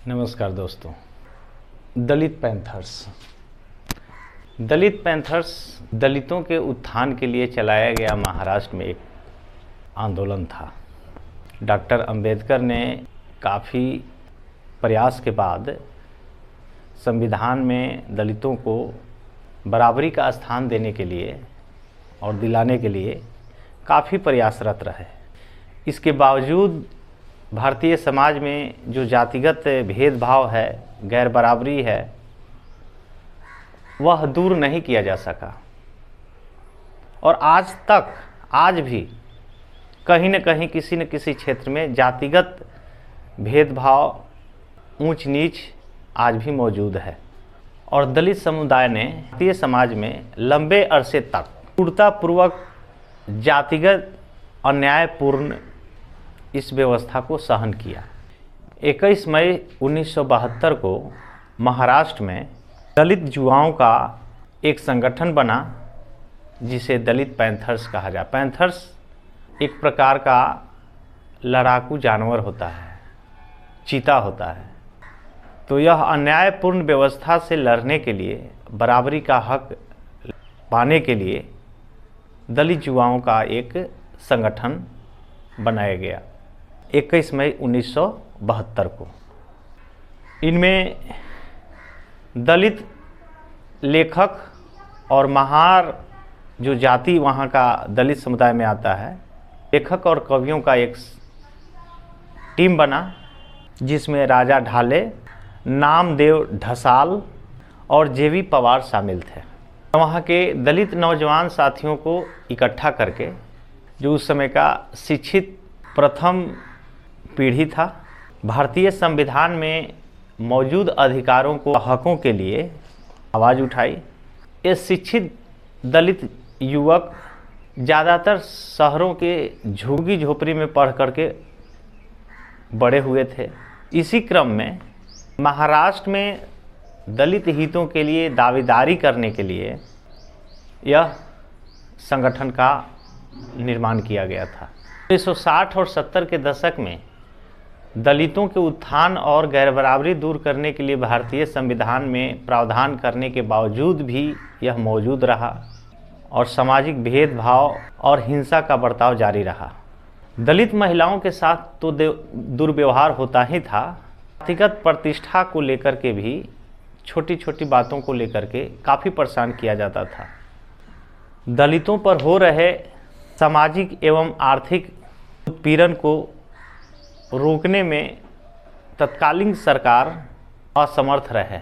नमस्कार दोस्तों। दलित पैंथर्स दलितों के उत्थान के लिए चलाया गया महाराष्ट्र में एक आंदोलन था। डॉक्टर अंबेडकर ने काफ़ी प्रयास के बाद संविधान में दलितों को बराबरी का स्थान देने के लिए और दिलाने के लिए काफ़ी प्रयासरत रहे। इसके बावजूद भारतीय समाज में जो जातिगत भेदभाव है, गैर बराबरी है, वह दूर नहीं किया जा सका और आज भी कहीं न कहीं किसी न किसी क्षेत्र में जातिगत भेदभाव, ऊंच नीच आज भी मौजूद है। और दलित समुदाय ने भारतीय समाज में लंबे अरसे तक क्रूरतापूर्वक जातिगत अन्यायपूर्ण इस व्यवस्था को सहन किया। 21 मई 1972 को महाराष्ट्र में दलित युवाओं का एक संगठन बना जिसे दलित पैंथर्स कहा जाए। पैंथर्स एक प्रकार का लड़ाकू जानवर होता है, चीता होता है। तो यह अन्यायपूर्ण व्यवस्था से लड़ने के लिए, बराबरी का हक पाने के लिए दलित युवाओं का एक संगठन बनाया गया 21 मई 1972 को। इनमें दलित लेखक और महार जो जाति वहाँ का दलित समुदाय में आता है, लेखक और कवियों का एक टीम बना जिसमें राजा ढाले, नामदेव ढसाल और जेवी पवार शामिल थे। वहाँ के दलित नौजवान साथियों को इकट्ठा करके, जो उस समय का शिक्षित प्रथम पीढ़ी था, भारतीय संविधान में मौजूद अधिकारों को, हकों के लिए आवाज़ उठाई। ये शिक्षित दलित युवक ज़्यादातर शहरों के झुग्गी झोपड़ी में पढ़ करके बड़े हुए थे। इसी क्रम में महाराष्ट्र में दलित हितों के लिए दावेदारी करने के लिए यह संगठन का निर्माण किया गया था। 1960 और 70 के दशक में दलितों के उत्थान और गैरबराबरी दूर करने के लिए भारतीय संविधान में प्रावधान करने के बावजूद भी यह मौजूद रहा और सामाजिक भेदभाव और हिंसा का बर्ताव जारी रहा। दलित महिलाओं के साथ तो दुर्व्यवहार होता ही था, व्यक्तिगत प्रतिष्ठा को लेकर के भी, छोटी छोटी बातों को लेकर के काफ़ी परेशान किया जाता था। दलितों पर हो रहे सामाजिक एवं आर्थिक उत्पीड़न को रोकने में तत्कालीन सरकार असमर्थ रहे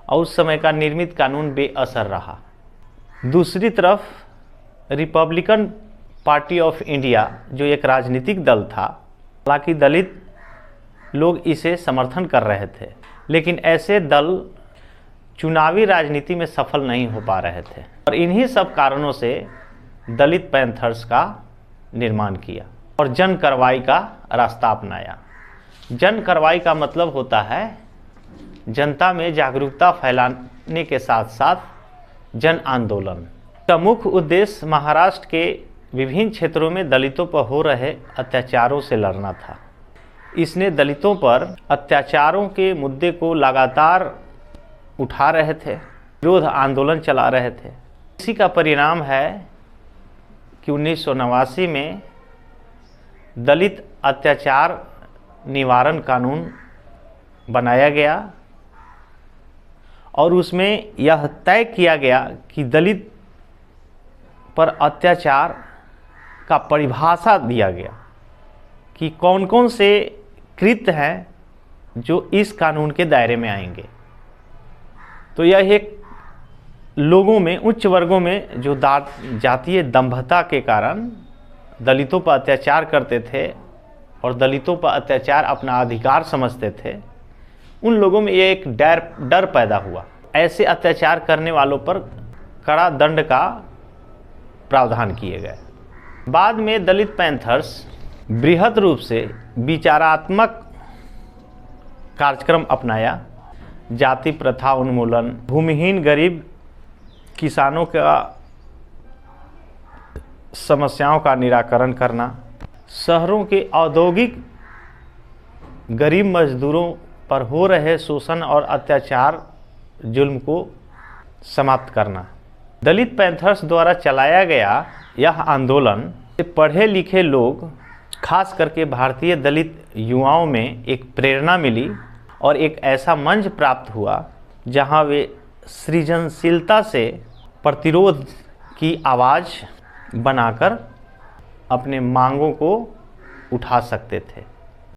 और उस समय का निर्मित कानून बेअसर रहा। दूसरी तरफ रिपब्लिकन पार्टी ऑफ इंडिया जो एक राजनीतिक दल था, हालांकि दलित लोग इसे समर्थन कर रहे थे, लेकिन ऐसे दल चुनावी राजनीति में सफल नहीं हो पा रहे थे और इन्हीं सब कारणों से दलित पैंथर्स का निर्माण किया और जन कार्रवाई का रास्ता अपनाया। जन कार्रवाई का मतलब होता है जनता में जागरूकता फैलाने के साथ साथ जन आंदोलन का मुख्य उद्देश्य महाराष्ट्र के विभिन्न क्षेत्रों में दलितों पर हो रहे अत्याचारों से लड़ना था। इसने दलितों पर अत्याचारों के मुद्दे को लगातार उठा रहे थे, विरोध आंदोलन चला रहे थे। इसी का परिणाम है कि 1989 में दलित अत्याचार निवारण कानून बनाया गया और उसमें यह तय किया गया कि दलित पर अत्याचार का परिभाषा दिया गया कि कौन कौन से कृत्य हैं जो इस कानून के दायरे में आएंगे। तो यह एक लोगों में, उच्च वर्गों में जो जातीय दंभता के कारण दलितों पर अत्याचार करते थे और दलितों पर अत्याचार अपना अधिकार समझते थे, उन लोगों में ये एक डर पैदा हुआ। ऐसे अत्याचार करने वालों पर कड़ा दंड का प्रावधान किए गए। बाद में दलित पैंथर्स बृहद रूप से विचारात्मक कार्यक्रम अपनाया। जाति प्रथा उन्मूलन, भूमिहीन गरीब किसानों का समस्याओं का निराकरण करना, शहरों के औद्योगिक गरीब मजदूरों पर हो रहे शोषण और अत्याचार जुल्म को समाप्त करना। दलित पैंथर्स द्वारा चलाया गया यह आंदोलन पढ़े लिखे लोग, खास करके भारतीय दलित युवाओं में एक प्रेरणा मिली और एक ऐसा मंच प्राप्त हुआ जहां वे सृजनशीलता से प्रतिरोध की आवाज़ बनाकर अपने मांगों को उठा सकते थे।